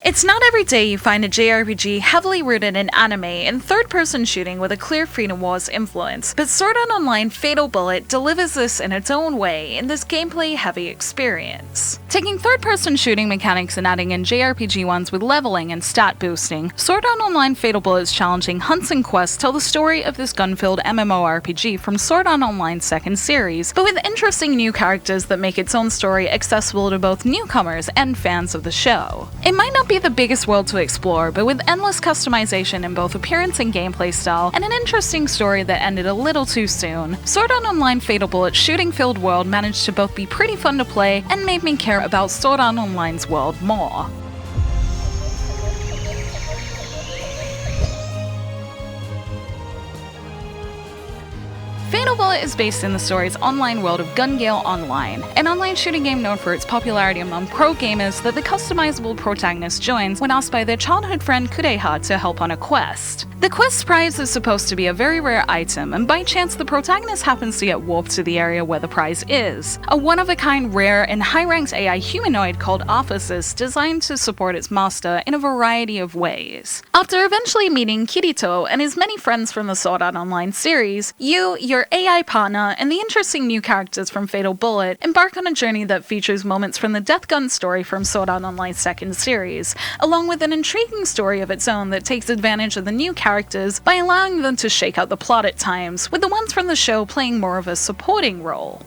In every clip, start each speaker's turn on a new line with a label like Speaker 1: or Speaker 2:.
Speaker 1: It's not every day you find a JRPG heavily rooted in anime and third-person shooting with a clear Freedom Wars influence, but Sword Art Online Fatal Bullet delivers this in its own way in this gameplay-heavy experience. Taking third-person shooting mechanics and adding in JRPG ones with leveling and stat boosting, Sword Art Online Fatal Bullet's challenging hunts and quests tell the story of this gun-filled MMORPG from Sword Art Online's second series, but with interesting new characters that make its own story accessible to both newcomers and fans of the show. It might not be the biggest world to explore, but with endless customization in both appearance and gameplay style, and an interesting story that ended a little too soon, Sword Art Online Fatal Bullet's shooting-filled world managed to both be pretty fun to play and made me care about Sword Art Online's world more. Fatal Bullet is based in the story's online world of Gun Gale Online, an online shooting game known for its popularity among pro gamers that the customizable protagonist joins when asked by their childhood friend Kureha to help on a quest. The quest prize is supposed to be a very rare item, and by chance the protagonist happens to get warped to the area where the prize is, a one-of-a-kind rare and high-ranked AI humanoid called Ophasis designed to support its master in a variety of ways. After eventually meeting Kirito and his many friends from the Sword Art Online series, your AI partner, and the interesting new characters from Fatal Bullet embark on a journey that features moments from the Death Gun story from Sword Art Online's second series, along with an intriguing story of its own that takes advantage of the new characters by allowing them to shake out the plot at times, with the ones from the show playing more of a supporting role.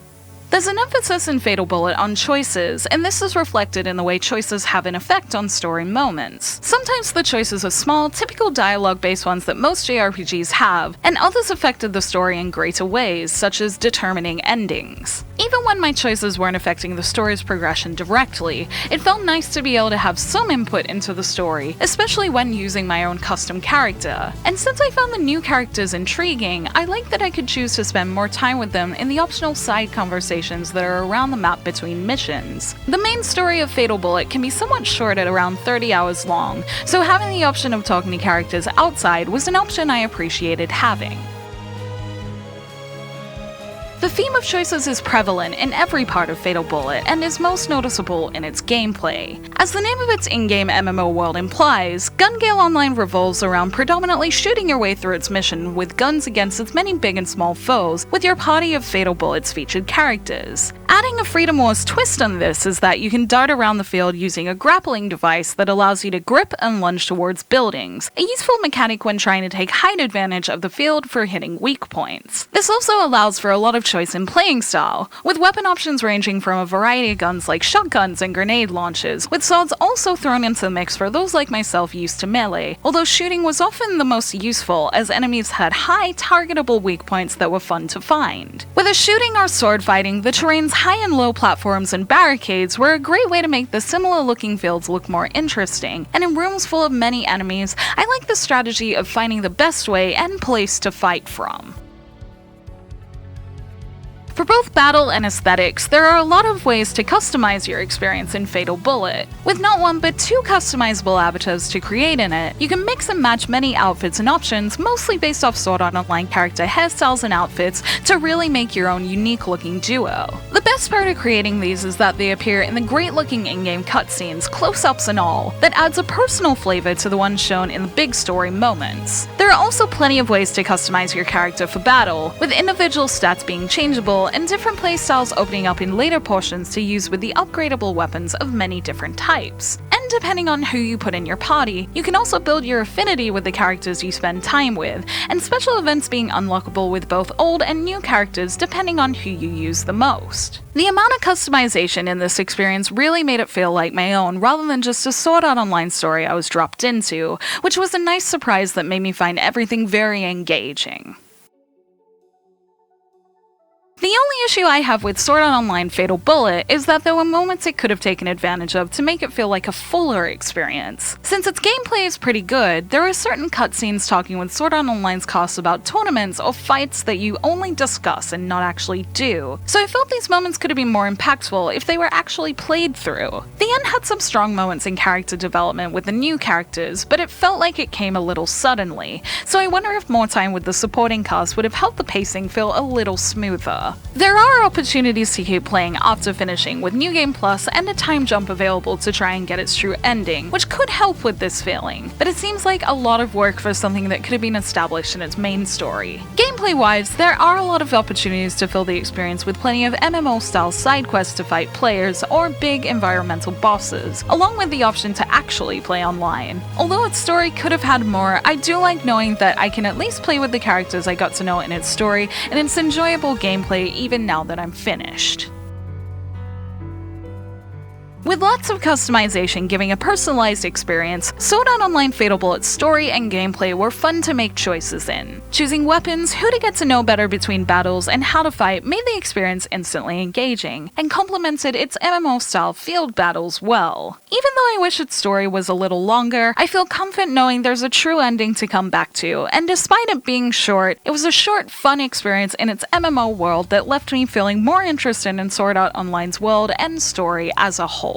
Speaker 1: There's an emphasis in Fatal Bullet on choices, and this is reflected in the way choices have an effect on story moments. Sometimes the choices are small, typical dialogue-based ones that most JRPGs have, and others affected the story in greater ways, such as determining endings. Even when my choices weren't affecting the story's progression directly, it felt nice to be able to have some input into the story, especially when using my own custom character. And since I found the new characters intriguing, I like that I could choose to spend more time with them in the optional side conversations that are around the map between missions. The main story of Fatal Bullet can be somewhat short at around 30 hours long, so having the option of talking to characters outside was an option I appreciated having. The theme of choices is prevalent in every part of Fatal Bullet and is most noticeable in its gameplay. As the name of its in-game MMO world implies, Gun Gale Online revolves around predominantly shooting your way through its mission with guns against its many big and small foes with your party of Fatal Bullet's featured characters. Adding a Freedom Wars twist on this is that you can dart around the field using a grappling device that allows you to grip and lunge towards buildings, a useful mechanic when trying to take height advantage of the field for hitting weak points. This also allows for a lot of choice in playing style, with weapon options ranging from a variety of guns like shotguns and grenade launches, with swords also thrown into the mix for those like myself used to melee, although shooting was often the most useful as enemies had high targetable weak points that were fun to find. Whether shooting or sword fighting, the terrain's high and low platforms and barricades were a great way to make the similar looking fields look more interesting, and in rooms full of many enemies, I like the strategy of finding the best way and place to fight from. For both battle and aesthetics, there are a lot of ways to customize your experience in Fatal Bullet. With not one but two customizable avatars to create in it, you can mix and match many outfits and options, mostly based off Sword Art Online character hairstyles and outfits, to really make your own unique looking duo. The best part of creating these is that they appear in the great looking in-game cutscenes, close-ups and all, that adds a personal flavor to the ones shown in the big story moments. There are also plenty of ways to customize your character for battle, with individual stats being changeable and different playstyles opening up in later portions to use with the upgradable weapons of many different types. And depending on who you put in your party, you can also build your affinity with the characters you spend time with, and special events being unlockable with both old and new characters depending on who you use the most. The amount of customization in this experience really made it feel like my own rather than just a Sword Art Online story I was dropped into, which was a nice surprise that made me find everything very engaging. The only issue I have with Sword Art Online Fatal Bullet is that there were moments it could have taken advantage of to make it feel like a fuller experience. Since its gameplay is pretty good, there are certain cutscenes talking with Sword Art Online's cast about tournaments or fights that you only discuss and not actually do, so I felt these moments could have been more impactful if they were actually played through. The end had some strong moments in character development with the new characters, but it felt like it came a little suddenly, so I wonder if more time with the supporting cast would have helped the pacing feel a little smoother. area. There are opportunities to keep playing after finishing, with New Game Plus and a time jump available to try and get its true ending, which could help with this feeling, but it seems like a lot of work for something that could have been established in its main story. Gameplay-wise, there are a lot of opportunities to fill the experience with plenty of MMO-style side quests to fight players or big environmental bosses, along with the option to actually play online. Although its story could have had more, I do like knowing that I can at least play with the characters I got to know in its story and its enjoyable gameplay even now that I'm finished. With lots of customization giving a personalized experience, Sword Art Online Fatal Bullet's story and gameplay were fun to make choices in. Choosing weapons, who to get to know better between battles, and how to fight made the experience instantly engaging, and complemented its MMO-style field battles well. Even though I wish its story was a little longer, I feel comfort knowing there's a true ending to come back to, and despite it being short, it was a short, fun experience in its MMO world that left me feeling more interested in Sword Art Online's world and story as a whole.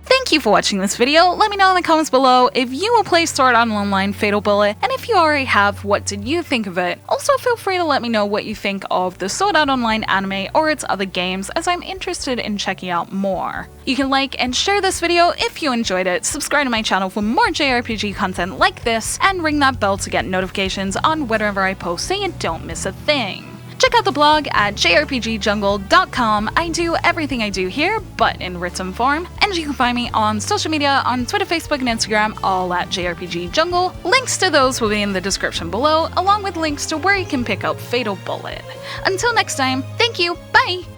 Speaker 1: Thank you for watching this video. Let me know in the comments below if you will play Sword Art Online Fatal Bullet, and if you already have, what did you think of it? Also feel free to let me know what you think of the Sword Art Online anime or its other games, as I'm interested in checking out more. You can like and share this video if you enjoyed it, subscribe to my channel for more JRPG content like this, and ring that bell to get notifications on whenever I post so you don't miss a thing. Check out the blog at jrpgjungle.com. I do everything I do here, but in written form, and you can find me on social media on Twitter, Facebook, and Instagram, all at jrpgjungle. Links to those will be in the description below, along with links to where you can pick up Fatal Bullet. Until next time, thank you, bye!